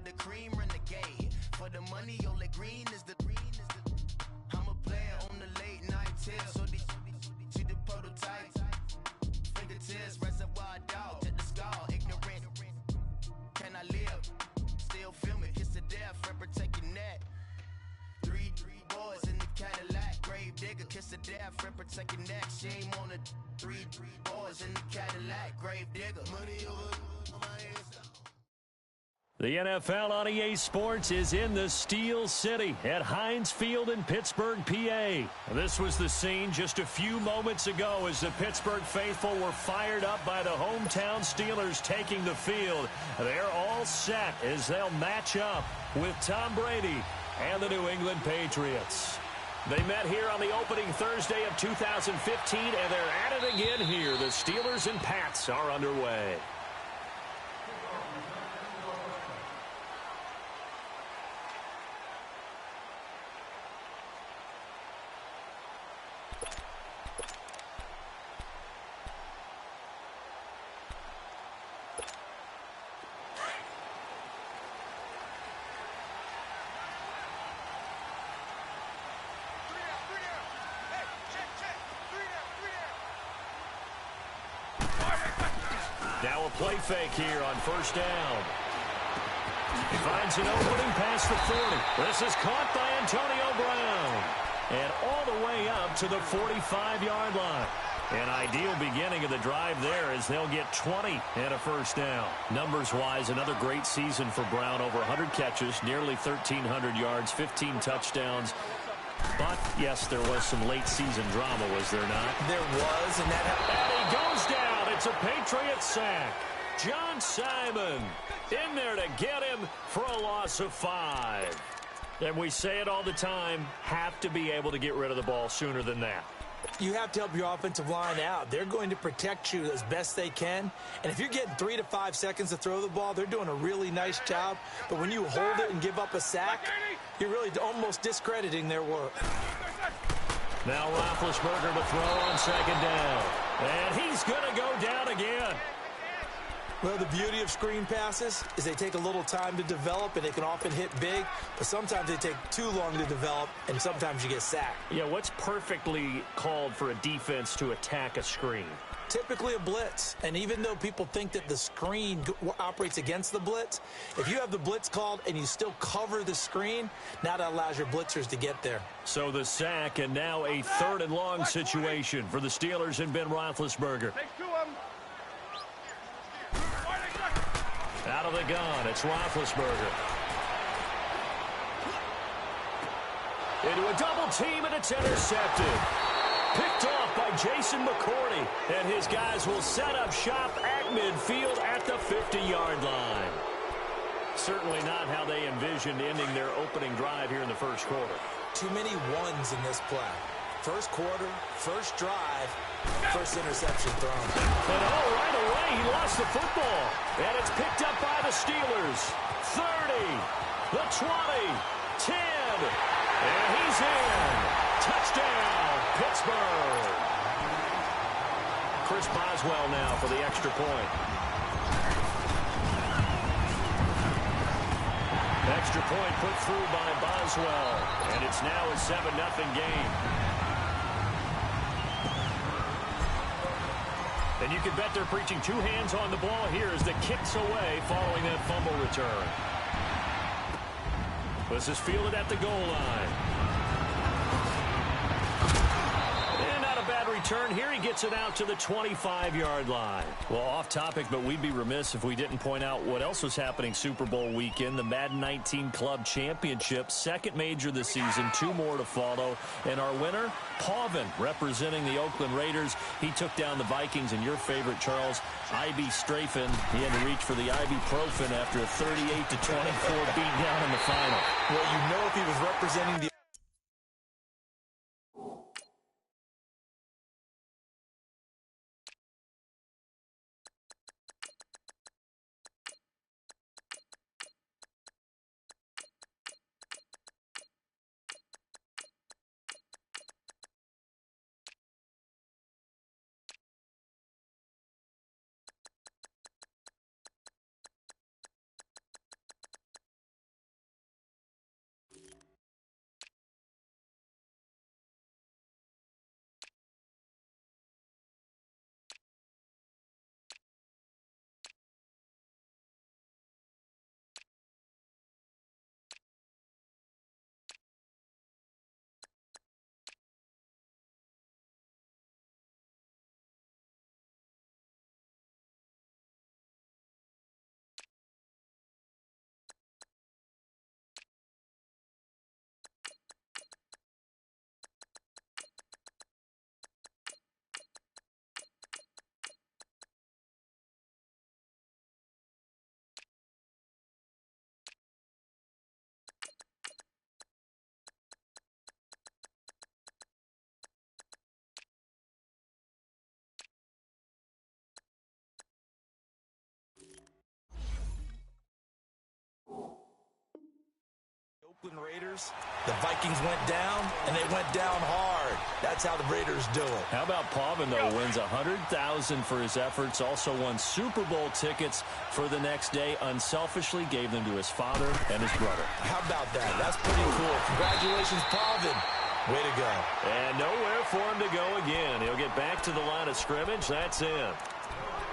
called the cream renegade. For the money, only green is the I'm a player on the late night tip. So these see the prototype. Fingertips, reservoir dog to the skull. Ignorant. Can I live? Still film it. Kiss the death, friend, protect your neck. Three boys in the Cadillac. Grave digger, kiss the death, friend, protect your neck. Shame on the three boys in the Cadillac. Grave digger. Money over my head. The NFL on EA Sports is in the Steel City at Heinz Field in Pittsburgh, PA. This was the scene just a few moments ago as the Pittsburgh faithful were fired up by the hometown Steelers taking the field. They're all set as they'll match up with Tom Brady and the New England Patriots. They met here on the opening Thursday of 2015, and they're at it again here. The Steelers and Pats are underway. Now a play fake here on first down. He finds an opening past the 40. This is caught by Antonio Brown. And all the way up to the 45-yard line. An ideal beginning of the drive there as they'll get 20 and a first down. Numbers-wise, another great season for Brown. Over 100 catches, nearly 1,300 yards, 15 touchdowns. But, yes, there was some late-season drama, was there not? There was, and he goes down. It's a Patriot sack. John Simon in there to get him for a loss of 5. And we say it all the time, have to be able to get rid of the ball sooner than that. You have to help your offensive line out. They're going to protect you as best they can. And if you're getting 3 to 5 seconds to throw the ball, they're doing a really nice job. But when you hold it and give up a sack, you're really almost discrediting their work. Now Roethlisberger to throw on second down. And he's going to go down again. Well, the beauty of screen passes is they take a little time to develop, and they can often hit big, but sometimes they take too long to develop, and sometimes you get sacked. Yeah, what's perfectly called for a defense to attack a screen? Typically a blitz, and even though people think that the screen operates against the blitz, if you have the blitz called and you still cover the screen, now that allows your blitzers to get there. So the sack, and now a 3rd and long situation for the Steelers and Ben Roethlisberger. Out of the gun, it's Roethlisberger. Into a double team, and it's intercepted. Picked off by Jason McCourty, and his guys will set up shop at midfield at the 50-yard line. Certainly not how they envisioned ending their opening drive here in the first quarter. Too many ones in this play. First quarter, first drive, first interception thrown. And right away, he lost the football. And it's picked up by the Steelers. 30, the 20, 10, and he's in. Touchdown, Pittsburgh. Chris Boswell now for the extra point. Extra point put through by Boswell. And it's now a 7-0 game. And you can bet they're preaching 2 hands on the ball here as the kick's away following that fumble return. This is fielded at the goal line. And not a bad return here. He gets it out to the 25-yard line. Well, off topic, but we'd be remiss if we didn't point out what else was happening Super Bowl weekend. The Madden 19 Club Championship, second major this season, 2 more to follow. And our winner, Pauvin, representing the Oakland Raiders. He took down the Vikings, and your favorite, Charles, I.B. Strafen. He had to reach for the ibuprofen after a 38-24 beatdown in the final. Well, you know if he was representing the Raiders, the Vikings went down, and they went down hard. That's how the Raiders do it. How about Pavin, though, wins $100,000 for his efforts, also won Super Bowl tickets for the next day, unselfishly gave them to his father and his brother. How about that? That's pretty cool. Congratulations, Pavin. Way to go. And nowhere for him to go again. He'll get back to the line of scrimmage. That's it.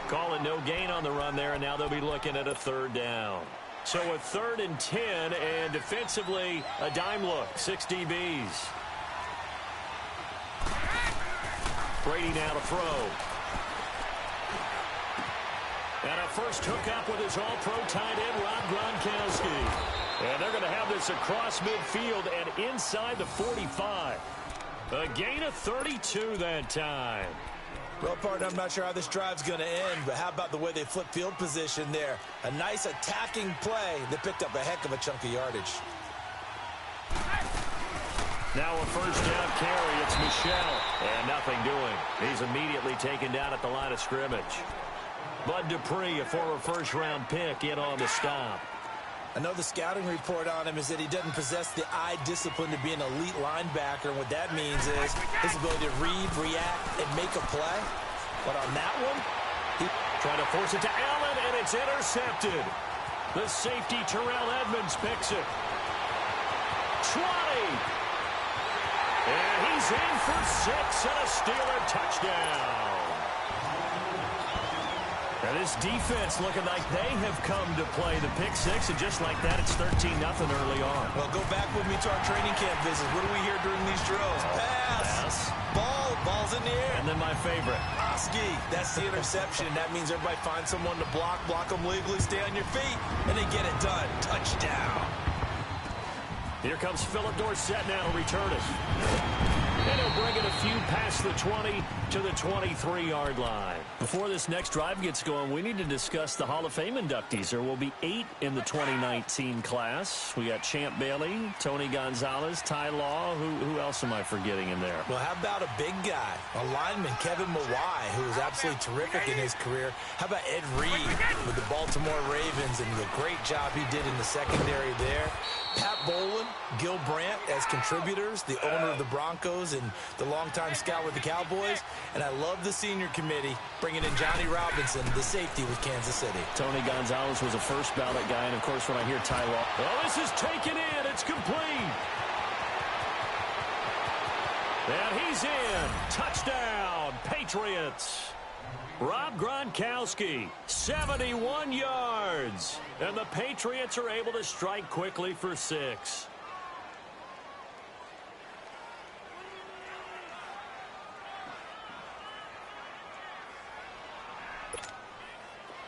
Calling no gain on the run there, and now they'll be looking at a third down. So a 3rd and 10, and defensively, a dime look, 6 DBs. Brady now to throw. And a first hookup with his all-pro tight end, Rob Gronkowski. And they're going to have this across midfield and inside the 45. A gain of 32 that time. Well, partner, I'm not sure how this drive's going to end, but how about the way they flip field position there? A nice attacking play that picked up a heck of a chunk of yardage. Now a first down carry. It's Michel. And nothing doing. He's immediately taken down at the line of scrimmage. Bud Dupree, a former first-round pick, in on the stop. I know the scouting report on him is that he doesn't possess the eye discipline to be an elite linebacker. And what that means is his ability to read, react, and make a play. But on that one, trying to force it to Allen, and it's intercepted. The safety, Terrell Edmonds, picks it. 20. And he's in for 6 and a Steeler touchdown. Now this defense looking like they have come to play the pick 6, and just like that, it's 13-0 early on. Well, go back with me to our training camp visits. What do we hear during these drills? Pass. Ball's in the air. And then my favorite. Oski. That's the interception. That means everybody finds someone to block them legally, stay on your feet, and they get it done. Touchdown. Here comes Philip Dorsett now to return it. And he'll bring it a few past the 20 to the 23-yard line. Before this next drive gets going, we need to discuss the Hall of Fame inductees. There will be 8 in the 2019 class. We got Champ Bailey, Tony Gonzalez, Ty Law. Who else am I forgetting in there? Well, how about a big guy, a lineman, Kevin Mawai, who was absolutely terrific in his career. How about Ed Reed with the Baltimore Ravens and the great job he did in the secondary there. Pat Bowlen, Gil Brandt as contributors, the owner of the Broncos and the longtime scout with the Cowboys. And I love the senior committee bringing in Johnny Robinson, the safety with Kansas City. Tony Gonzalez was a first ballot guy, and of course when I hear Ty Law, oh, this is taken in, it's complete. And he's in. Touchdown, Patriots. Rob Gronkowski, 71 yards. And the Patriots are able to strike quickly for 6.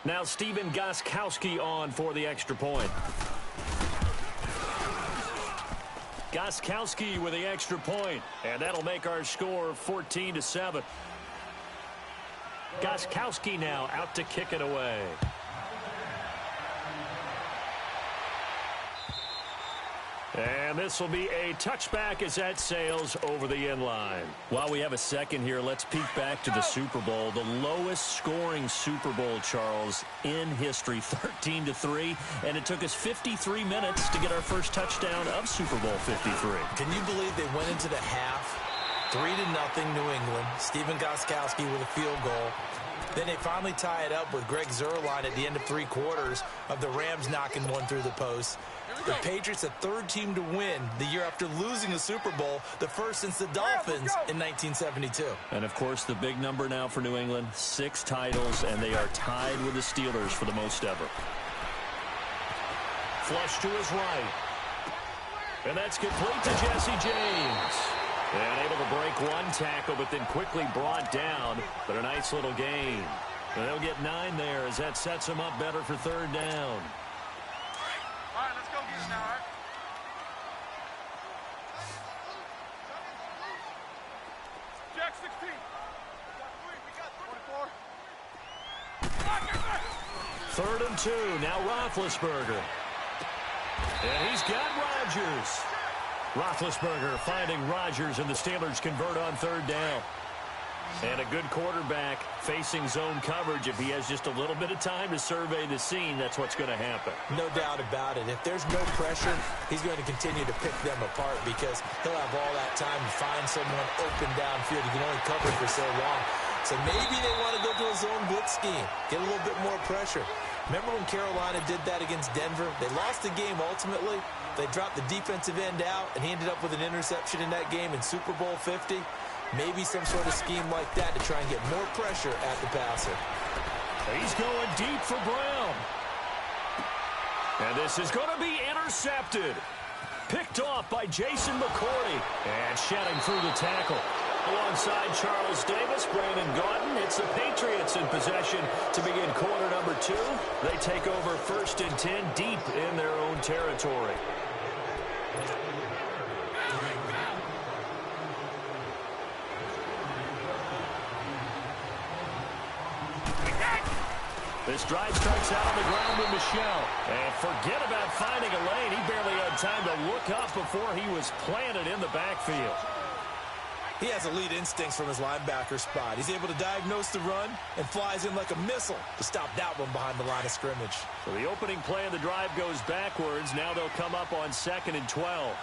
Now Stephen Gostkowski on for the extra point. Gostkowski with the extra point, and that'll make our score 14-7. Gostkowski now out to kick it away. And this will be a touchback as that sails over the end line. While we have a second here, let's peek back to the Super Bowl. The lowest scoring Super Bowl, Charles, in history, 13-3. And it took us 53 minutes to get our first touchdown of Super Bowl 53. Can you believe they went into the half 3-0 New England? Stephen Gostkowski with a field goal. Then they finally tie it up with Greg Zuerlein at the end of 3 quarters of the Rams knocking one through the post. The Patriots, the 3rd team to win the year after losing a Super Bowl, the first since the Dolphins in 1972. And, of course, the big number now for New England, 6 titles, and they are tied with the Steelers for the most ever. Flush to his right. And that's complete to Jesse James. And able to break one tackle, but then quickly brought down. But a nice little gain. And they'll get 9 there as that sets them up better for 3rd down. All right, let's go get it now, all right? Jack 16. We got 24. 3rd and 2. Now Roethlisberger. And he's got Rodgers. Roethlisberger finding Rodgers, and the Steelers convert on 3rd down. And a good quarterback facing zone coverage, if he has just a little bit of time to survey the scene, that's what's going to happen. No doubt about it. If there's no pressure, he's going to continue to pick them apart because he'll have all that time to find someone open downfield. He can only cover for so long. So maybe they want to go to a zone blitz scheme, get a little bit more pressure. Remember when Carolina did that against Denver? They lost the game ultimately. They dropped the defensive end out, and he ended up with an interception in that game in Super Bowl 50. Maybe some sort of scheme like that to try and get more pressure at the passer. He's going deep for Brown. And this is going to be intercepted. Picked off by Jason McCourty. And shedding through the tackle. Alongside Charles Davis, Brandon Gaudin. It's the Patriots in possession to begin quarter number 2. They take over 1st and 10 deep in their own territory. This drive starts out on the ground with Michel. And forget about finding a lane. He barely had time to look up before he was planted in the backfield. He has elite instincts from his linebacker spot. He's able to diagnose the run and flies in like a missile to stop that one behind the line of scrimmage. So the opening play of the drive goes backwards. Now they'll come up on 2nd and 12.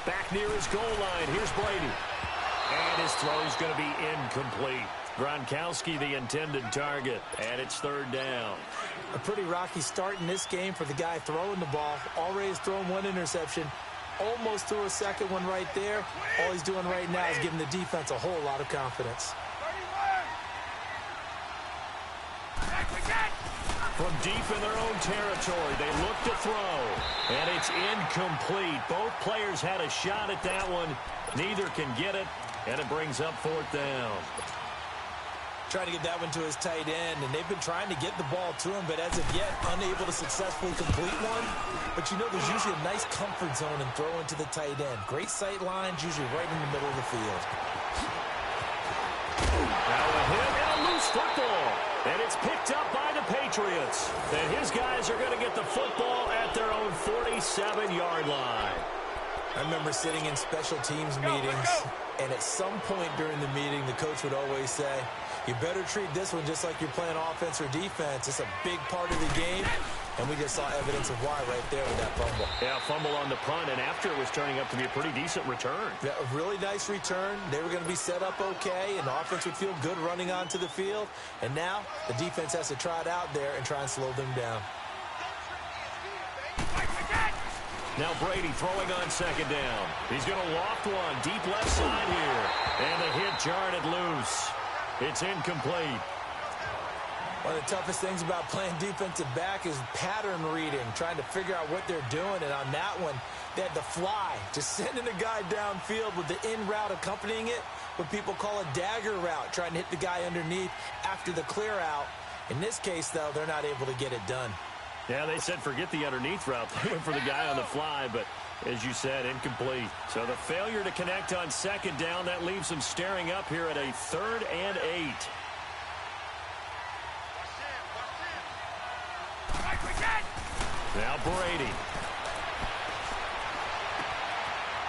Back near his goal line. Here's Brady. And his throw's going to be incomplete. Gronkowski the intended target. And it's 3rd down. A pretty rocky start in this game for the guy throwing the ball. Already has thrown 1 interception. Almost threw a 2nd one right there. All he's doing right now is giving the defense a whole lot of confidence. From deep in their own territory, they look to throw. And it's incomplete. Both players had a shot at that one. Neither can get it. And it brings up 4th down. Trying to get that one to his tight end, and they've been trying to get the ball to him, but as of yet, unable to successfully complete one. But you know, there's usually a nice comfort zone in throwing to the tight end. Great sight lines, usually right in the middle of the field. Now a hit and a loose football. And it's picked up by the Patriots. And his guys are going to get the football at their own 47-yard line. I remember sitting in special teams meetings, and at some point during the meeting, the coach would always say, you better treat this one just like you're playing offense or defense. It's a big part of the game, and we just saw evidence of why right there with that fumble. Yeah, fumble on the punt, and after it was turning up to be a pretty decent return. Yeah, a really nice return. They were going to be set up okay, and the offense would feel good running onto the field. And now the defense has to try it out there and try and slow them down. Now Brady throwing on 2nd down. He's going to loft one deep left side here. And the hit jarred it loose. It's incomplete. One of the toughest things about playing defensive back is pattern reading, trying to figure out what they're doing. And on that one, they had the fly, just sending a guy downfield with the in route accompanying it, what people call a dagger route, trying to hit the guy underneath after the clear out. In this case, though, they're not able to get it done. Yeah, they said forget the underneath route. They went for the guy on the fly, but as you said, incomplete. So the failure to connect on 2nd down, that leaves them staring up here at a 3rd and 8. Now Brady.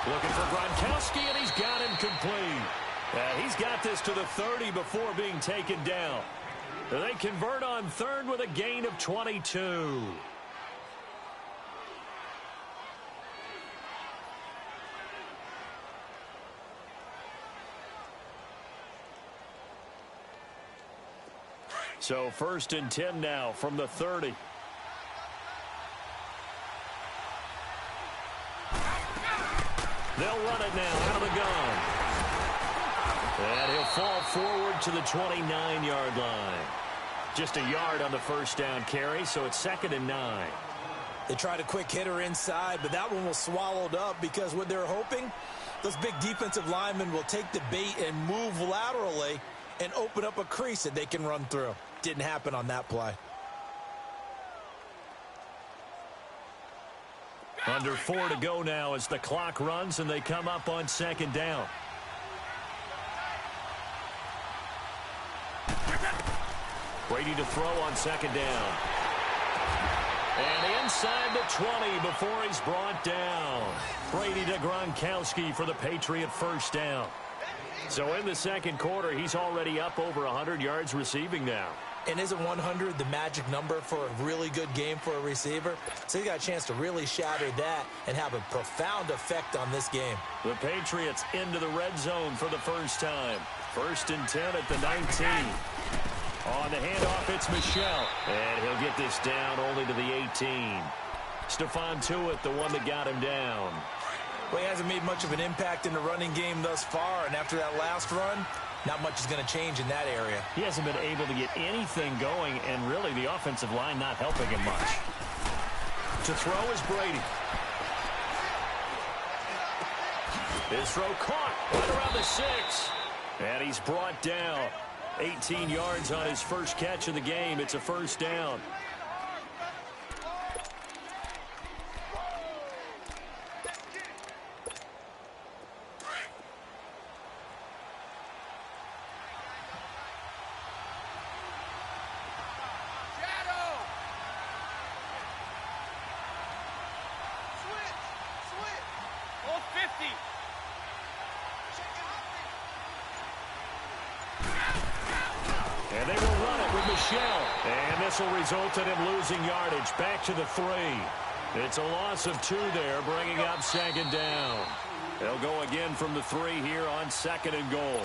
Looking for Gronkowski, and he's got him complete. He's got this to the 30 before being taken down. They convert on 3rd with a gain of 22. So 1st and 10 now from the 30. They'll run it now out of the gun. And he'll fall forward to the 29-yard line. Just a yard on the 1st down carry, so it's 2nd and 9. They tried a quick hitter inside, but that one was swallowed up because what they're hoping, those big defensive linemen will take the bait and move laterally and open up a crease that they can run through. Didn't happen on that play. Under 4 to go now as the clock runs and they come up on 2nd down. Brady to throw on 2nd down. And inside the 20 before he's brought down. Brady to Gronkowski for the Patriot first down. So in the second quarter, he's already up over 100 yards receiving now. And isn't 100 the magic number for a really good game for a receiver? So he got a chance to really shatter that and have a profound effect on this game. The Patriots into the red zone for the first time. 1st and 10 at the 19. On the handoff, it's Michel. And he'll get this down only to the 18. Stephon Tuitt, the one that got him down. Well, he hasn't made much of an impact in the running game thus far, and after that last run, not much is going to change in that area. He hasn't been able to get anything going, and really the offensive line not helping him much. To throw is Brady. His throw caught right around the 6. And he's brought down. 18 yards on his first catch of the game. It's a first down. And they will run it with Michel. And this will result in him losing yardage. Back to the 3. It's a loss of 2 there, bringing up 2nd down. They'll go again from the 3 here on 2nd and goal.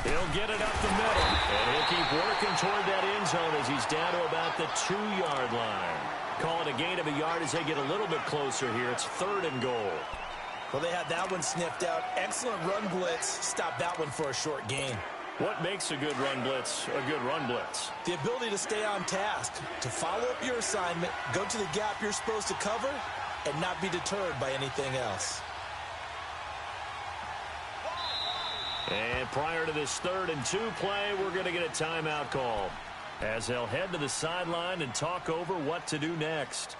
He'll get it up the middle. And he'll keep working toward that end zone as he's down to about the 2-yard line. Call it a gain of a yard as they get a little bit closer here. It's 3rd and goal. Well, they had that one sniffed out. Excellent run blitz. Stop that one for a short gain. What makes a good run blitz a good run blitz? The ability to stay on task, to follow up your assignment, go to the gap you're supposed to cover, and not be deterred by anything else. And prior to this 3rd and 2 play, we're going to get a timeout call as they'll head to the sideline and talk over what to do next.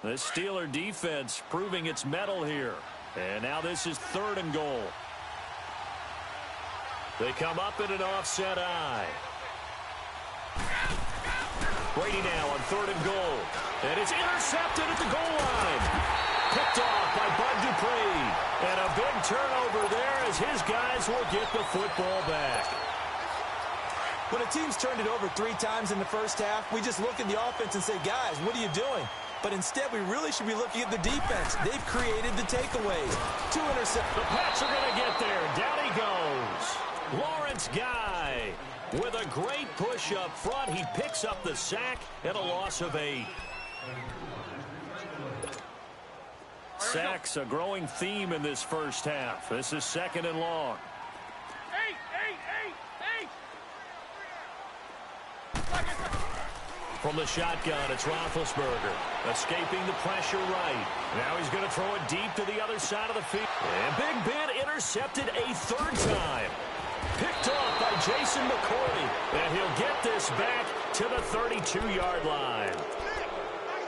The Steeler defense proving its mettle here. And now this is 3rd and goal. They come up in an offset eye. Brady now on 3rd and goal. And it's intercepted at the goal line. Picked off by Bud Dupree. And a big turnover there as his guys will get the football back. When a team's turned it over 3 times in the first half, we just look at the offense and say, guys, what are you doing? But instead, we really should be looking at the defense. They've created the takeaways. 2 interceptions. The Pats are going to get there. Down he goes. Lawrence Guy with a great push up front. He picks up the sack and a loss of 8. Sacks a growing theme in this first half. This is 2nd and long. From the shotgun, it's Roethlisberger. Escaping the pressure right. Now he's going to throw it deep to the other side of the field. And Big Ben intercepted a 3rd time. Picked off by Jason McCourty. And he'll get this back to the 32-yard line.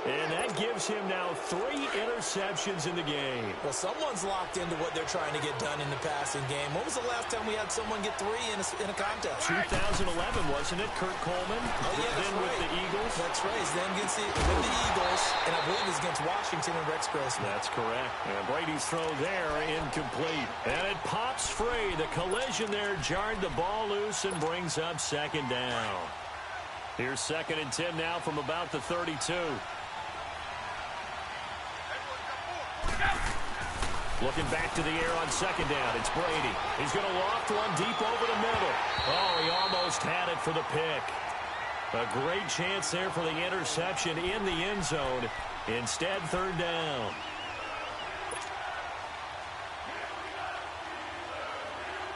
And that gives him now 3 interceptions in the game. Well, someone's locked into what they're trying to get done in the passing game. When was the last time we had someone get 3 in a contest? 2011, wasn't it? Kurt Coleman. Oh, yeah, then right. with the Eagles. That's right. Then against with the Eagles, and I believe it's against Washington and Rex Grossman. That's correct. And Brady's throw there incomplete. And it pops free. The collision there jarred the ball loose and brings up 2nd down. Here's 2nd and 10 now from about the 32. Looking back to the air on 2nd down. It's Brady. He's going to loft one deep over the middle. Oh, he almost had it for the pick. A great chance there for the interception in the end zone. Instead, 3rd down.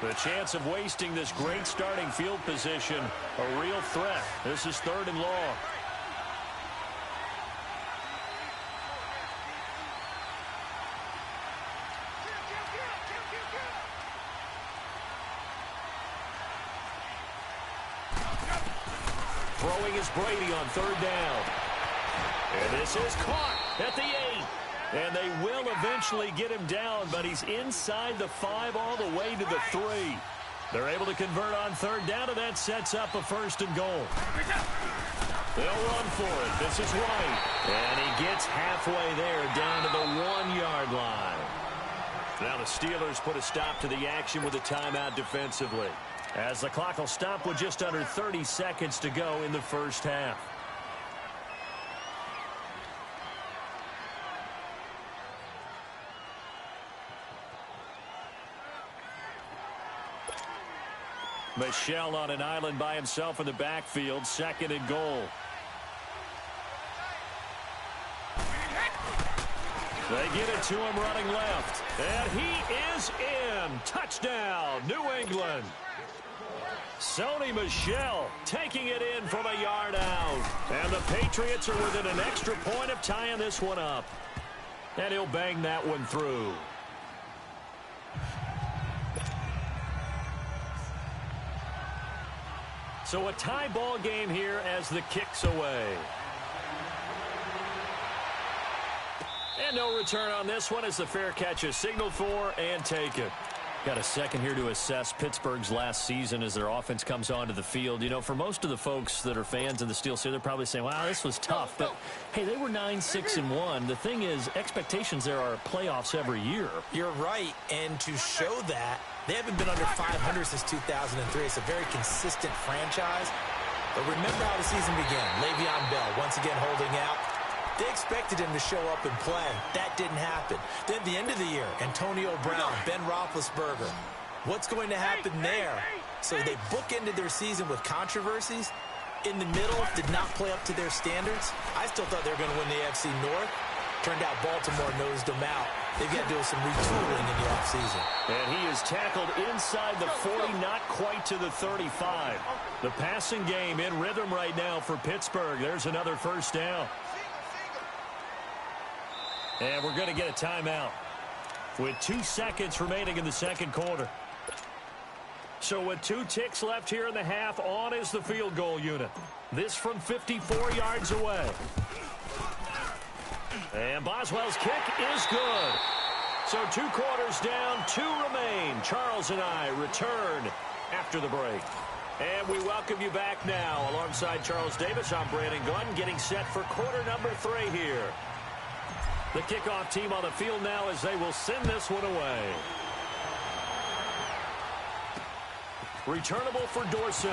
The chance of wasting this great starting field position, a real threat. This is 3rd and long. Throwing is Brady on 3rd down. And this is caught at the 8. And they will eventually get him down, but he's inside the 5 all the way to the 3. They're able to convert on 3rd down, and that sets up a 1st and goal. They'll run for it. This is White. And he gets halfway there down to the 1-yard line. Now the Steelers put a stop to the action with a timeout defensively, as the clock will stop with just under 30 seconds to go in the first half. Michel on an island by himself in the backfield, 2nd and goal. They get it to him running left, and he is in. Touchdown, New England. Sony Michel taking it in from a yard out. And the Patriots are within an extra point of tying this one up. And he'll bang that one through. So a tie ball game here as the kick's away. And no return on this one as the fair catch is signaled for and taken. Got a second here to assess Pittsburgh's last season as their offense comes onto the field. You know, for most of the folks that are fans of the Steel City, they're probably saying, wow, this was tough. But, hey, they were 9-6-1. The thing is, expectations there are playoffs every year. You're right. And to show that, they haven't been under 500 since 2003. It's a very consistent franchise. But remember how the season began. Le'Veon Bell once again holding out. They expected him to show up and play. That didn't happen. Then at the end of the year, Antonio Brown, Ben Roethlisberger. What's going to happen there? So they bookended their season with controversies. In the middle, did not play up to their standards. I still thought they were going to win the AFC North. Turned out Baltimore nosed them out. They've got to do some retooling in the offseason. And he is tackled inside the 40, not quite to the 35. The passing game in rhythm right now for Pittsburgh. There's another 1st down. And we're going to get a timeout with 2 seconds remaining in the 2nd quarter. So with 2 ticks left here in the half, on is the field goal unit. This from 54 yards away. And Boswell's kick is good. So 2 quarters down, 2 remain. Charles and I return after the break. And we welcome you back now. Alongside Charles Davis, I'm Brandon Gunn, getting set for quarter number 3 here. The kickoff team on the field now as they will send this one away. Returnable for Dorsett.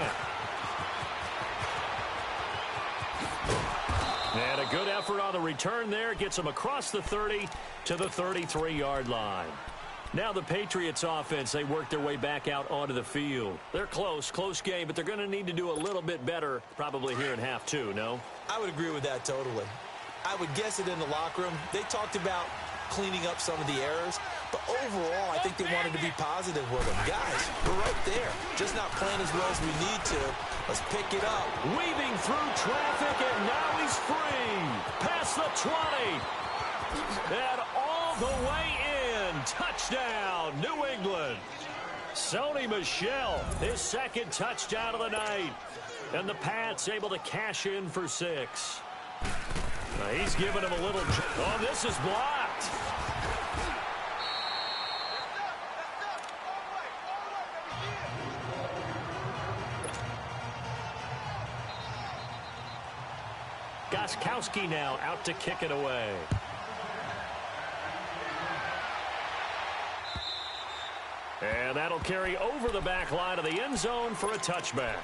And a good effort on the return there. Gets them across the 30 to the 33-yard line. Now the Patriots offense, they work their way back out onto the field. They're close game, but they're going to need to do a little bit better probably here in half 2, no? I would agree with that totally. I would guess it in the locker room. They talked about cleaning up some of the errors, but overall, I think they wanted to be positive with them. Guys, we're right there. Just not playing as well as we need to. Let's pick it up. Weaving through traffic, and now he's free. Past the 20. And all the way in. Touchdown, New England. Sony Michel, his 2nd touchdown of the night. And the Pats able to cash in for 6. He's giving him a little... Oh, this is blocked. Gostkowski now out to kick it away. And that'll carry over the back line of the end zone for a touchback.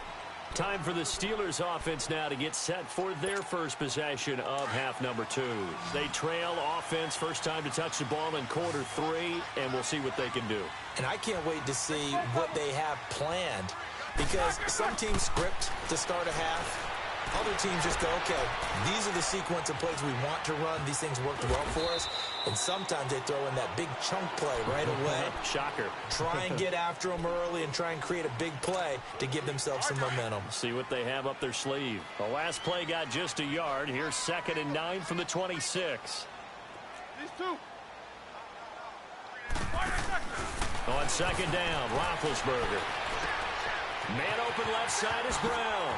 Time for the Steelers offense now to get set for their first possession of half number 2. They trail offense, first time to touch the ball in quarter 3, and we'll see what they can do. And I can't wait to see what they have planned, because some teams script to start a half, Other teams just go, okay, these are the sequence of plays we want to run. These things worked well for us. And sometimes they throw in that big chunk play right away. Shocker. Try and get after them early and try and create a big play to give themselves some momentum. See what they have up their sleeve. The last play got just a yard. Here's 2nd and 9 from the 26. These two. On 2nd down, Roethlisberger. Man open left side is Brown.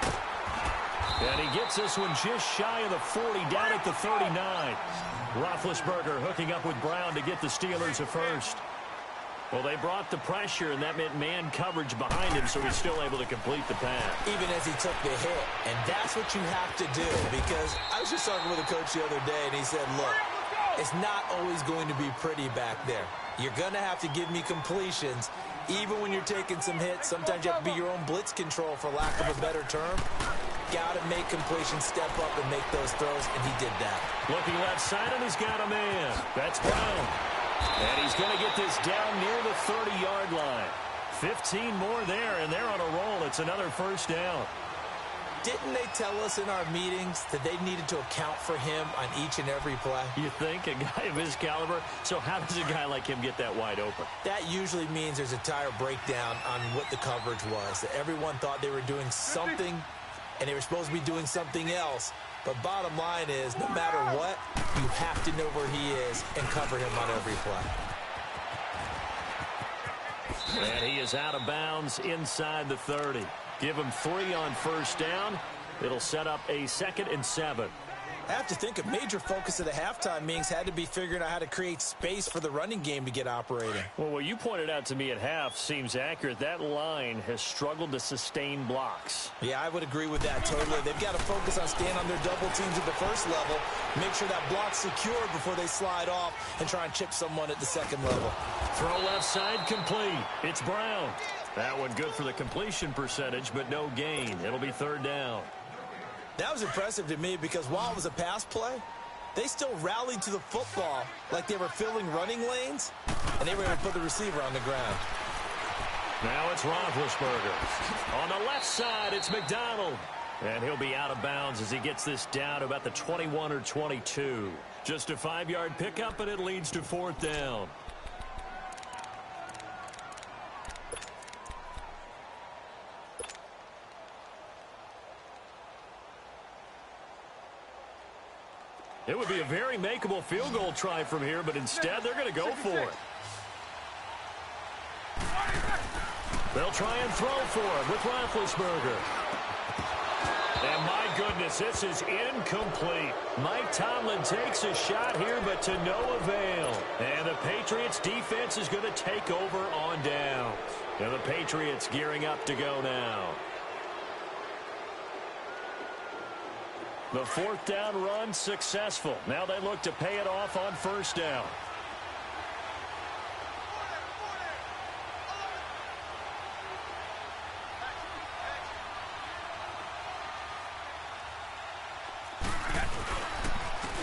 And he gets this one just shy of the 40, down at the 39. Roethlisberger hooking up with Brown to get the Steelers a first. Well, they brought the pressure, and that meant man coverage behind him, so he's still able to complete the pass. Even as he took the hit. And that's what you have to do, because I was just talking with a coach the other day, and he said, look, it's not always going to be pretty back there. You're going to have to give me completions. Even when you're taking some hits, sometimes you have to be your own blitz control, for lack of a better term. Got to make completions, step up, and make those throws, and he did that. Looking left side, and he's got a man. That's Brown. And he's going to get this down near the 30-yard line. 15 more there, and they're on a roll. It's another first down. Didn't they tell us in our meetings that they needed to account for him on each and every play? You think? A guy of his caliber? So how does a guy like him get that wide open? That usually means there's a tire breakdown on what the coverage was. That everyone thought they were doing something, and they were supposed to be doing something else. But bottom line is, no matter what, you have to know where he is and cover him on every play. And he is out of bounds inside the 30. Give him 3 on first down. It'll set up a 2nd and 7. I have to think a major focus of the halftime meetings had to be figuring out how to create space for the running game to get operating. Well, what you pointed out to me at half seems accurate. That line has struggled to sustain blocks. Yeah, I would agree with that totally. They've got to focus on staying on their double teams at the first level, make sure that block's secured before they slide off and try and chip someone at the second level. Throw left side complete. It's Brown. That one good for the completion percentage, but no gain. It'll be 3rd down. That was impressive to me because while it was a pass play, they still rallied to the football like they were filling running lanes, and they were able to put the receiver on the ground. Now it's Roethlisberger. On the left side, it's McDonald. And he'll be out of bounds as he gets this down to about the 21 or 22. Just a 5-yard pickup, and it leads to 4th down. It would be a very makeable field goal try from here, but instead they're going to go for it. They'll try and throw for it with Roethlisberger. And my goodness, this is incomplete. Mike Tomlin takes a shot here, but to no avail. And the Patriots defense is going to take over on downs. And the Patriots gearing up to go now. The 4th down run successful. Now they look to pay it off on first down.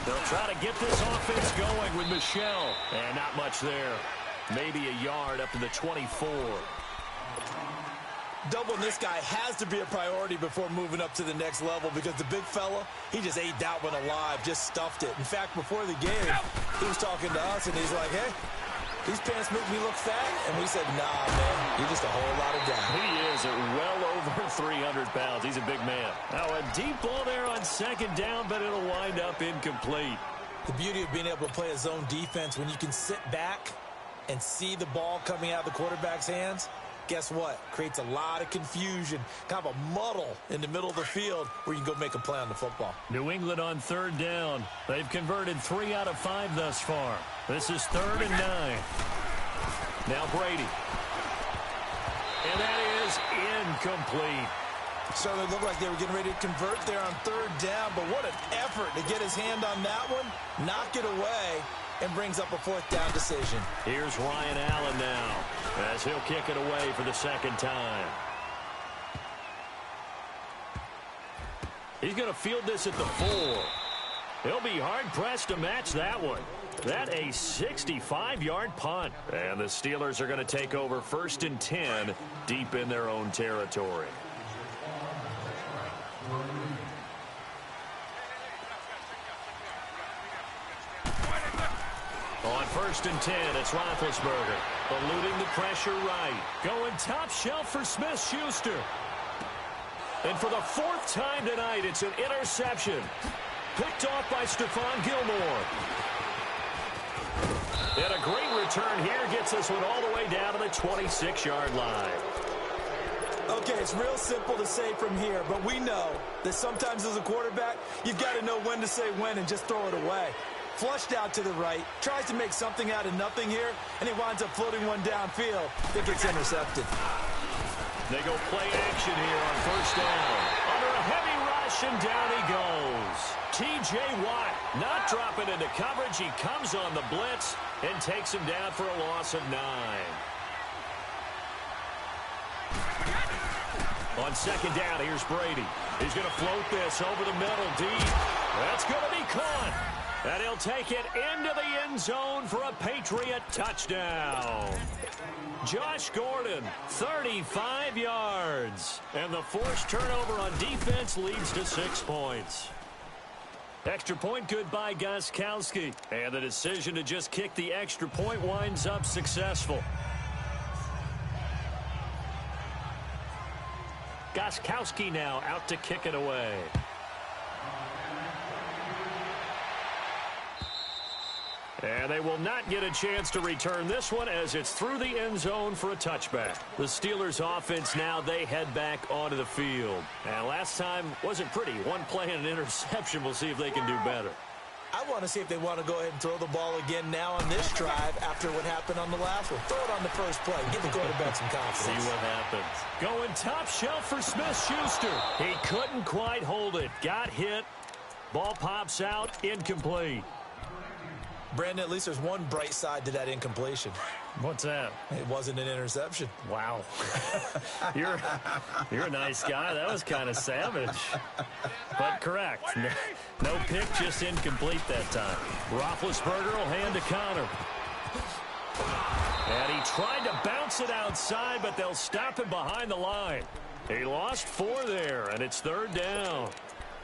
They'll try to get this offense going with Michel. And not much there. Maybe a yard up to the 24. Doubling this guy has to be a priority before moving up to the next level because the big fella, he just ate that one alive, just stuffed it. In fact, before the game, he was talking to us, and he's like, hey, these pants make me look fat. And we said, nah, man, you're just a whole lot of guy. He is at well over 300 pounds. He's a big man. Now, a deep ball there on 2nd down, but it'll wind up incomplete. The beauty of being able to play a zone defense when you can sit back and see the ball coming out of the quarterback's hands, guess what? Creates a lot of confusion, kind of a muddle in the middle of the field where you can go make a play on the football. New England on 3rd down. They've converted 3 out of 5 thus far. This is 3rd and 9. Now Brady. And that is incomplete. Certainly looked like they were getting ready to convert there on 3rd down, but what an effort to get his hand on that one, knock it away, and brings up a 4th down decision. Here's Ryan Allen now as he'll kick it away for the 2nd time. He's going to field this at the 4. He'll be hard-pressed to match that one. That a 65-yard punt. And the Steelers are going to take over 1st and 10 deep in their own territory. On 1st and 10, it's Roethlisberger. Eluding the pressure right. Going top shelf for Smith-Schuster. And for the 4th time tonight, it's an interception. Picked off by Stephon Gilmore. And a great return here gets this one all the way down to the 26-yard line. Okay, it's real simple to say from here, but we know that sometimes as a quarterback, you've got to know when to say when and just throw it away. Flushed out to the right, tries to make something out of nothing here, and he winds up floating one downfield that gets intercepted. They go play action here on 1st down. Under a heavy rush, and down he goes. T.J. Watt not dropping into coverage. He comes on the blitz and takes him down for a loss of 9. On 2nd down, here's Brady. He's going to float this over the middle deep. That's going to be caught. And he'll take it into the end zone for a Patriot touchdown. Josh Gordon, 35 yards. And the forced turnover on defense leads to 6 points. Extra point good by Gostkowski. And the decision to just kick the extra point winds up successful. Gostkowski now out to kick it away. And they will not get a chance to return this one as it's through the end zone for a touchback. The Steelers offense now, they head back onto the field. And last time wasn't pretty. One play and an interception. We'll see if they can do better. I want to see if they want to go ahead and throw the ball again now on this drive after what happened on the last one. Throw it on the first play. Give the quarterback some confidence. See what happens. Going top shelf for Smith-Schuster. He couldn't quite hold it. Got hit. Ball pops out. Incomplete. Brandon, at least there's one bright side to that incompletion. What's that? It wasn't an interception. Wow. You're a nice guy. That was kind of savage. But correct. No pick, just incomplete that time. Roethlisberger will hand to Connor. And he tried to bounce it outside, but they'll stop him behind the line. He lost 4 there, and it's 3rd down.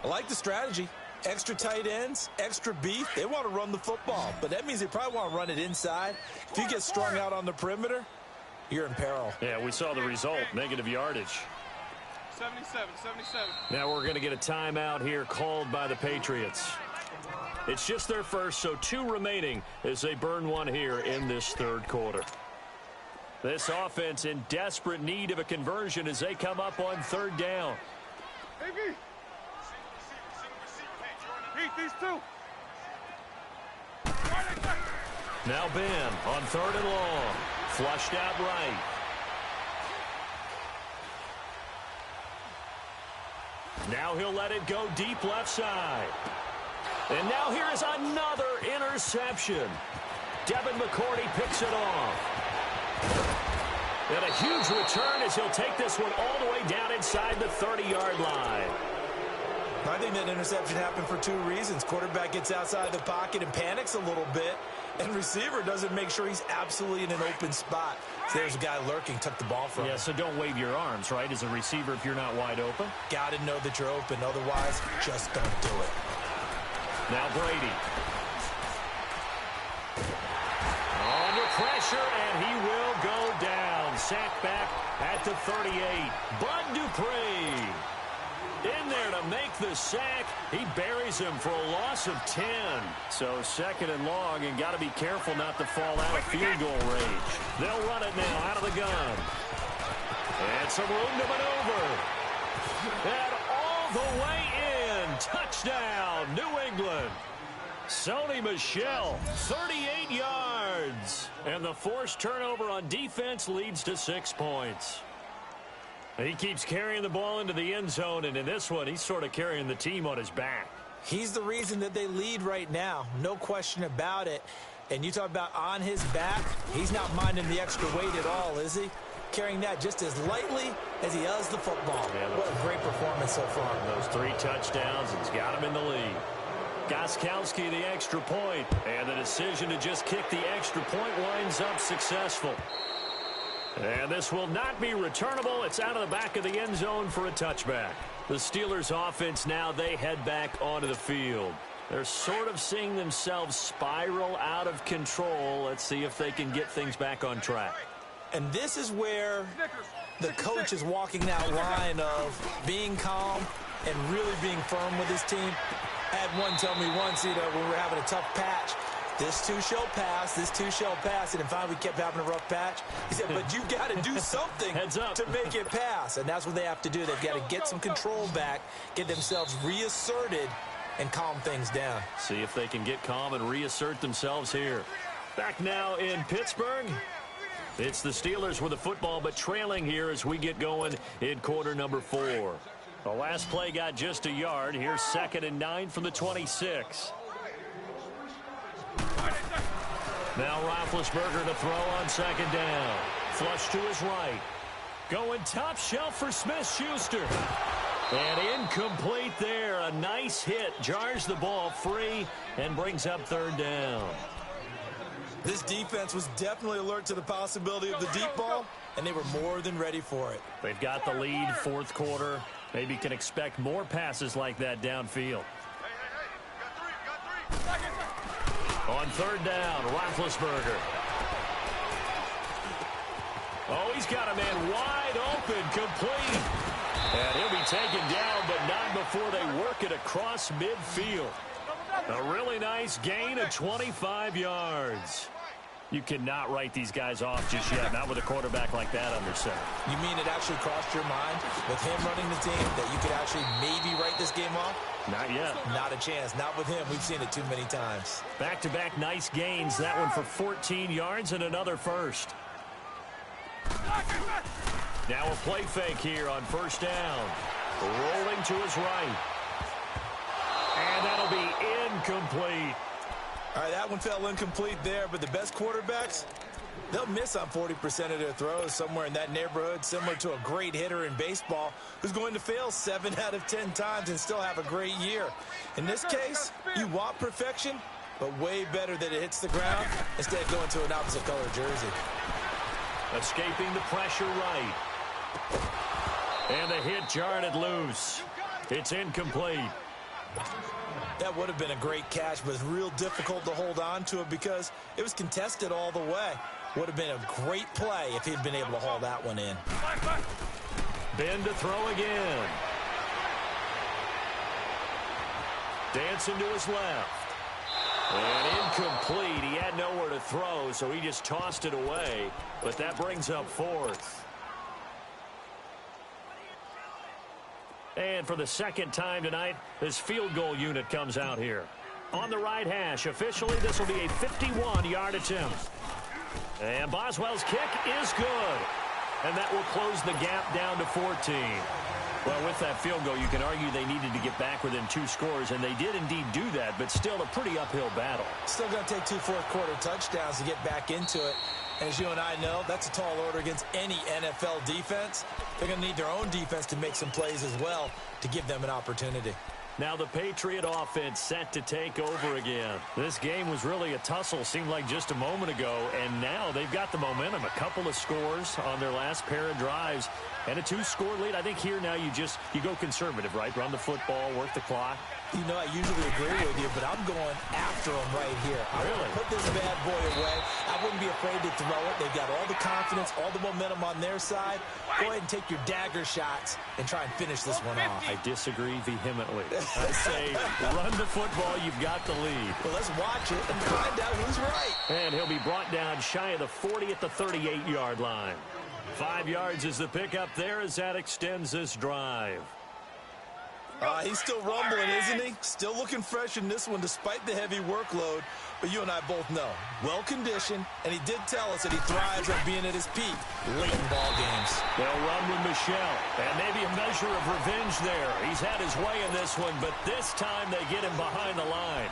I like the strategy. Extra tight ends, extra beef. They want to run the football, but that means they probably want to run it inside. If you get strung out on the perimeter, you're in peril. Yeah, we saw the result, negative yardage. 77. Now we're going to get a timeout here called by the Patriots. It's just their first, so 2 remaining as they burn one here in this 3rd quarter. This offense in desperate need of a conversion as they come up on 3rd down. Hey, Pete, these 2. Now Ben on 3rd and long. Flushed out right. Now he'll let it go deep left side. And now here is another interception. Devin McCourty picks it off. And a huge return as he'll take this one all the way down inside the 30-yard line. I think that interception happened for 2 reasons. Quarterback gets outside the pocket and panics a little bit, and receiver doesn't make sure he's absolutely in an open spot. So there's a guy lurking, took the ball from him. Yeah, so don't wave your arms, right, as a receiver if you're not wide open. Got to know that you're open. Otherwise, just don't do it. Now Brady. Under pressure, and he will go down. Sacked back at the 38. Bud Dupree. In there to make the sack. He buries him for a loss of 10. So 2nd and long, and got to be careful not to fall out of field goal range. They'll run it now out of the gun. And some room to maneuver. And all the way in. Touchdown, New England. Sony Michel, 38 yards. And the forced turnover on defense leads to 6 points. He keeps carrying the ball into the end zone, and in this one, he's sort of carrying the team on his back. He's the reason that they lead right now. No question about it. And you talk about on his back, he's not minding the extra weight at all, is he? Carrying that just as lightly as he does the football. Yeah, what a great performance so far. Those 3 touchdowns, it's got him in the lead. Gostkowski the extra point, and the decision to just kick the extra point winds up successful. And this will not be returnable. It's out of the back of the end zone for a touchback. The Steelers offense now, they head back onto the field. They're sort of seeing themselves spiral out of control. Let's see if they can get things back on track. And this is where the coach is walking that line of being calm and really being firm with his team. I had one tell me once, when we were having a tough patch, this too shall pass, this too shall pass. And then finally we kept having a rough patch. He said, but you've got to do something to make it pass. And that's what they have to do. They've got to get some control back, get themselves reasserted, and calm things down. See if they can get calm and reassert themselves here. Back now in Pittsburgh. It's the Steelers with the football, but trailing here as we get going in quarter number 4. The last play got just a yard. Here's 2nd and 9 from the 26. Now Roethlisberger to throw on 2nd down. Flush to his right. Going top shelf for Smith-Schuster. And incomplete there. A nice hit. Jars the ball free and brings up 3rd down. This defense was definitely alert to the possibility of the deep ball, and they were more than ready for it. They've got the lead, 4th quarter. Maybe can expect more passes like that downfield. On 3rd down, Roethlisberger. Oh, he's got a man wide open, complete. And he'll be taken down, but not before they work it across midfield. A really nice gain of 25 yards. You cannot write these guys off just yet, not with a quarterback like that under center. You mean it actually crossed your mind with him running the team that you could actually maybe write this game off? Not yet. Not a chance. Not with him. We've seen it too many times. Back-to-back nice gains. That one for 14 yards and another first. Now a play fake here on 1st down. Rolling to his right. And that'll be incomplete. All right, that one fell incomplete there, but the best quarterbacks, they'll miss on 40% of their throws, somewhere in that neighborhood, similar to a great hitter in baseball who's going to fail 7 out of 10 times and still have a great year. In this case, you want perfection, but way better that it hits the ground instead of going to an opposite color jersey. Escaping the pressure right. And the hit jarred it loose. It's incomplete. That would have been a great catch, but it's real difficult to hold on to it because it was contested all the way. Would have been a great play if he'd been able to haul that one in. Ben to throw again. Dancing to his left. And incomplete. He had nowhere to throw, so he just tossed it away. But that brings up 4th. And for the 2nd time tonight, this field goal unit comes out here. On the right hash, officially, this will be a 51-yard attempt. And Boswell's kick is good. And that will close the gap down to 14. Well, with that field goal, you can argue they needed to get back within 2 scores, and they did indeed do that, but still a pretty uphill battle. Still going to take 2 fourth-quarter touchdowns to get back into it. And as you and I know, that's a tall order against any NFL defense. They're going to need their own defense to make some plays as well to give them an opportunity. Now the Patriot offense set to take over again. This game was really a tussle, seemed like just a moment ago, and now they've got the momentum. A couple of scores on their last pair of drives and a 2-score lead. I think here now you go conservative, right? Run the football, work the clock. You know, I usually agree with you, but I'm going after them right here. I'm going to put this bad boy away. I wouldn't be afraid to throw it. They've got all the confidence, all the momentum on their side. Go ahead and take your dagger shots and try and finish this one off. I disagree vehemently. I say run the football. You've got the lead. Well, let's watch it and find out who's right. And he'll be brought down shy of the 40 at the 38-yard line. 5 yards is the pickup there as that extends this drive. He's still rumbling, isn't he? Still looking fresh in this one despite the heavy workload. But you and I both know, well-conditioned, and he did tell us that he thrives on being at his peak late in ball games. They'll run with Michelle, and maybe a measure of revenge there. He's had his way in this one, but this time they get him behind the line.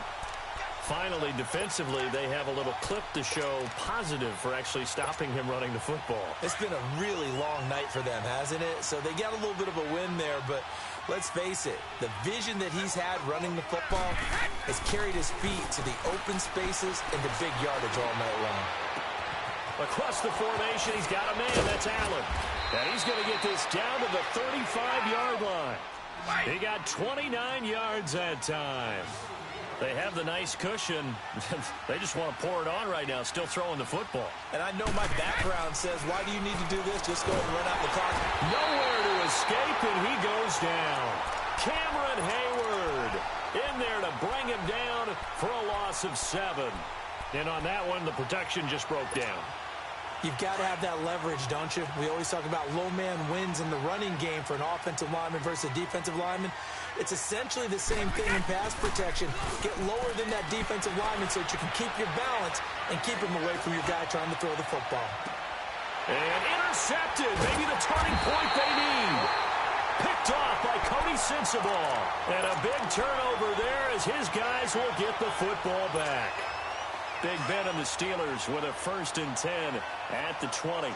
Finally, defensively, they have a little clip to show positive for actually stopping him running the football. It's been a really long night for them, hasn't it? So they got a little bit of a win there, but let's face it, the vision that he's had running the football has carried his feet to the open spaces and the big yardage all night long. Across the formation, he's got a man. That's Allen. And he's going to get this down to the 35-yard line. He got 29 yards that time. They have the nice cushion. They just want to pour it on right now, still throwing the football. And I know my background says, why do you need to do this? Just go and run out the clock. Nowhere to escape, and he goes down. Cameron Hayward in there to bring him down for a loss of 7. And on that one, the protection just broke down. You've got to have that leverage, don't you? We always talk about low man wins in the running game for an offensive lineman versus a defensive lineman. It's essentially the same thing in pass protection. Get lower than that defensive lineman so that you can keep your balance and keep him away from your guy trying to throw the football. And intercepted. Maybe the turning point they need. Picked off by Cody Sensabaugh. And a big turnover there as his guys will get the football back. Big Ben and the Steelers with a 1st and 10 at the 20.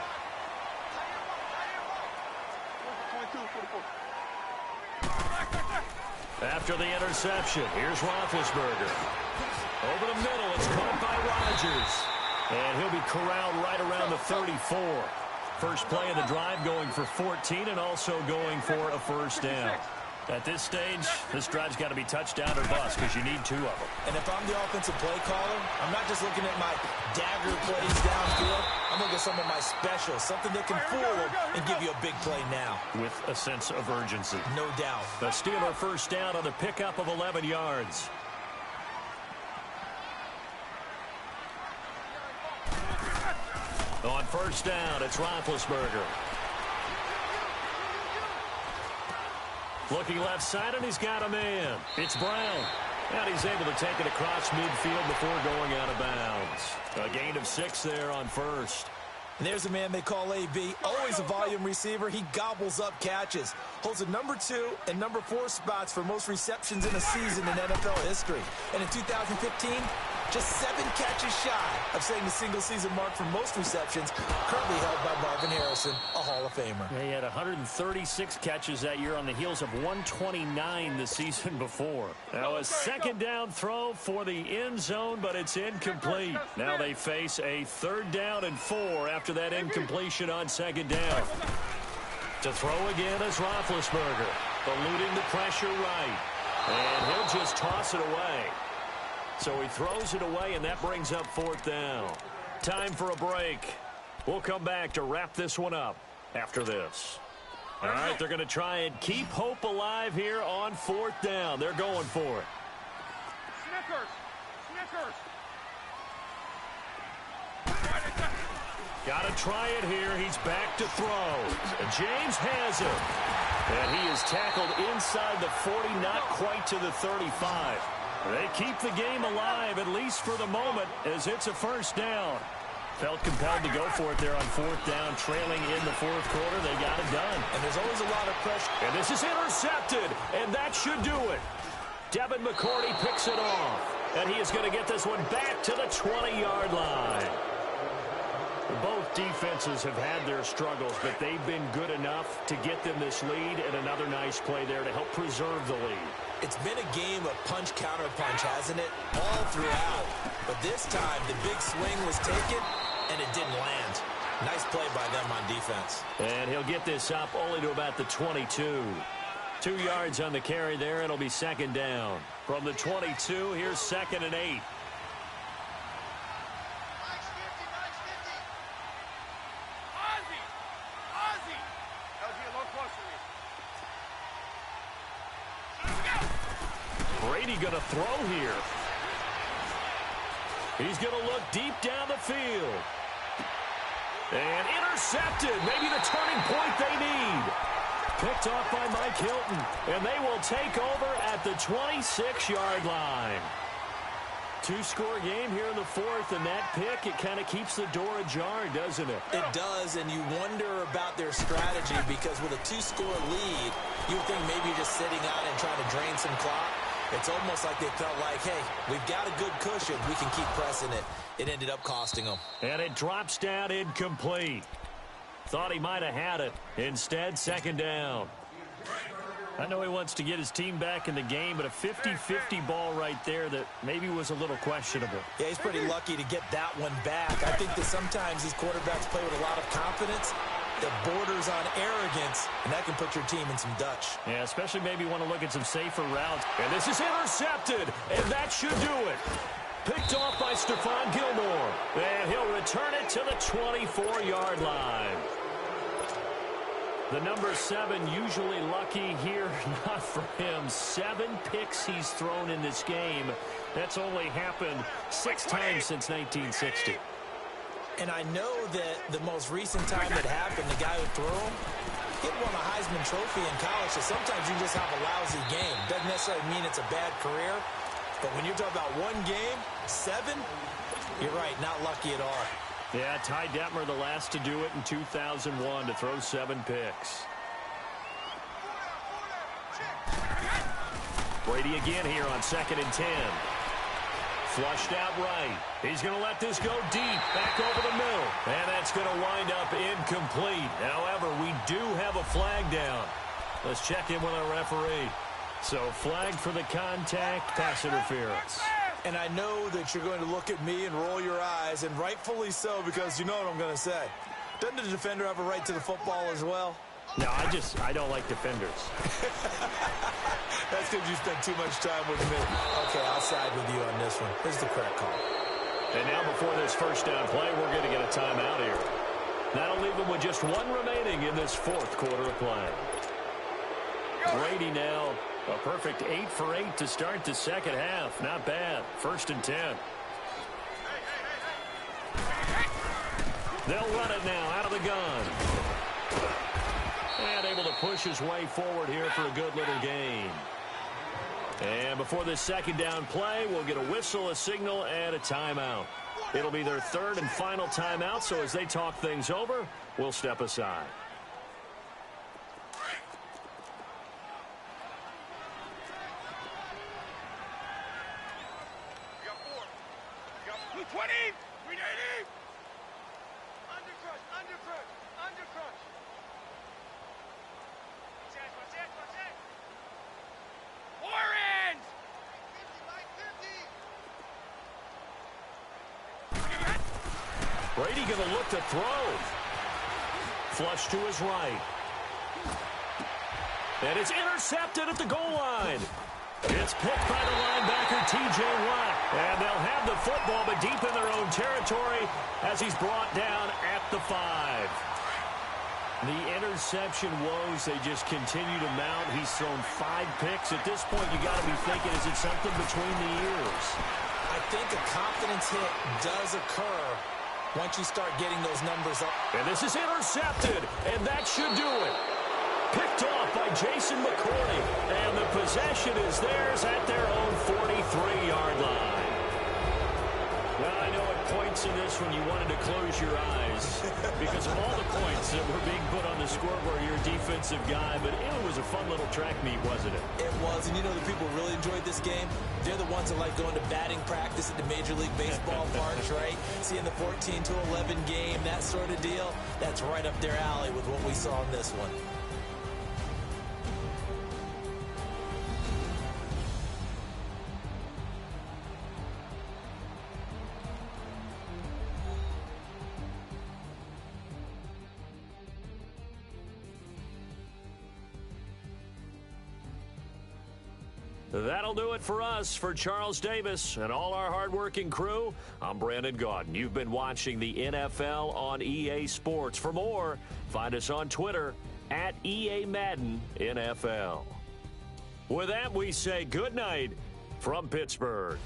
After the interception, here's Roethlisberger. Over the middle, it's caught by Rodgers. And he'll be corralled right around the 34. First play of the drive going for 14 and also going for a 1st down. At this stage, this drive's got to be touchdown or bust because you need 2 of them. And if I'm the offensive play caller, I'm not just looking at my dagger plays downfield. I'm looking at some of my specials, something that can fool them and give you a big play now. With a sense of urgency. No doubt. The Steeler 1st down on the pickup of 11 yards. On 1st down, it's Roethlisberger. Looking left side, and he's got a man. It's Brown. And he's able to take it across midfield before going out of bounds. A gain of 6 there on 1st. And there's a man they call AB. Always a volume receiver. He gobbles up catches. Holds the number 2 and number 4 spots for most receptions in a season in NFL history. And in 2015, just 7 catches shy of setting the single-season mark for most receptions, currently held by Marvin Harrison, a Hall of Famer. Yeah, he had 136 catches that year on the heels of 129 the season before. Now a 2nd down throw for the end zone, but it's incomplete. Now they face a 3rd down and 4 after that incompletion on 2nd down. To throw again is Roethlisberger, eluding the pressure right. And he'll just toss it away. So he throws it away, and that brings up 4th down. Time for a break. We'll come back to wrap this one up after this. All right, they're going to try and keep hope alive here on 4th down. They're going for it. Snickers. Got to try it here. He's back to throw. And James has it. And he is tackled inside the 40, not quite to the 35. They keep the game alive, at least for the moment, as it's a 1st down. Felt compelled to go for it there on 4th down, trailing in the 4th quarter. They got it done. And there's always a lot of pressure. And this is intercepted, and that should do it. Devin McCourty picks it off, and he is going to get this one back to the 20-yard line. Both defenses have had their struggles, but they've been good enough to get them this lead, and another nice play there to help preserve the lead. It's been a game of punch-counter-punch, hasn't it? All throughout. But this time, the big swing was taken, and it didn't land. Nice play by them on defense. And he'll get this up only to about the 22. 2 yards on the carry there. It'll be 2nd down. From the 22, here's 2nd and 8. Brady going to throw here. He's going to look deep down the field. And intercepted. Maybe the turning point they need. Picked off by Mike Hilton. And they will take over at the 26-yard line. 2-score game here in the 4th, and that pick, it kind of keeps the door ajar, doesn't it? It does, and you wonder about their strategy because with a 2-score lead, you would think maybe you're just sitting out and trying to drain some clock. It's almost like they felt like, hey, we've got a good cushion. We can keep pressing it. It ended up costing them. And it drops down incomplete. Thought he might have had it. Instead, 2nd down. I know he wants to get his team back in the game, but a 50-50 ball right there that maybe was a little questionable. Yeah, he's pretty lucky to get that one back. I think that sometimes these quarterbacks play with a lot of confidence, that borders on arrogance, and that can put your team in some Dutch. Yeah, especially maybe want to look at some safer routes. And this is intercepted, and that should do it. Picked off by Stephon Gilmore, and he'll return it to the 24-yard line. The number 7 usually lucky here, not for him. 7 picks he's thrown in this game. That's only happened 6 times since 1960. And I know that the most recent time it happened, the guy who threw him, he won a Heisman Trophy in college, so sometimes you just have a lousy game. Doesn't necessarily mean it's a bad career, but when you're talking about one game, 7, you're right, not lucky at all. Yeah, Ty Detmer, the last to do it in 2001, to throw 7 picks. Brady again here on 2nd and 10. Flushed out right. He's going to let this go deep, back over the middle. And that's going to wind up incomplete. However, we do have a flag down. Let's check in with our referee. So, flag for the contact, pass interference. And I know that you're going to look at me and roll your eyes, and rightfully so, because you know what I'm going to say. Doesn't the defender have a right to the football as well? No, I don't like defenders. That's because you spent too much time with me. Okay, I'll side with you on this one. This is the correct call. And now before this first down play, we're going to get a timeout here. That'll leave them with just 1 remaining in this 4th quarter of play. Brady now a perfect 8 for 8 to start the second half. Not bad. 1st and 10. They'll run it now out of the gun. And able to push his way forward here for a good little gain. And before this second down play, we'll get a whistle, a signal, and a timeout. It'll be their 3rd and final timeout, so as they talk things over, we'll step aside. Brady going to look to throw. Flush to his right. And it's intercepted at the goal line. It's picked by the linebacker, T.J. Watt. And they'll have the football, but deep in their own territory as he's brought down at the 5. The interception woes, they just continue to mount. He's thrown 5 picks. At this point, you got to be thinking, is it something between the ears? I think a confidence hit does occur once you start getting those numbers up. And this is intercepted, and that should do it. Picked off by Jason McCourty, and the possession is theirs at their own 43-yard line. Now, I know at points in this when you wanted to close your eyes because of all the points that were being put on the scoreboard, you're a defensive guy, but it was a fun little track meet, wasn't it? It was, and you know the people who really enjoyed this game? They're the ones that like going to batting practice at the Major League Baseball parks, right? Seeing the 14-11 game, that sort of deal, that's right up their alley with what we saw in this one. That'll do it for us. For Charles Davis and all our hardworking crew, I'm Brandon Gaudin. You've been watching the NFL on EA Sports. For more, find us on Twitter at EA Madden NFL. With that, we say good night from Pittsburgh.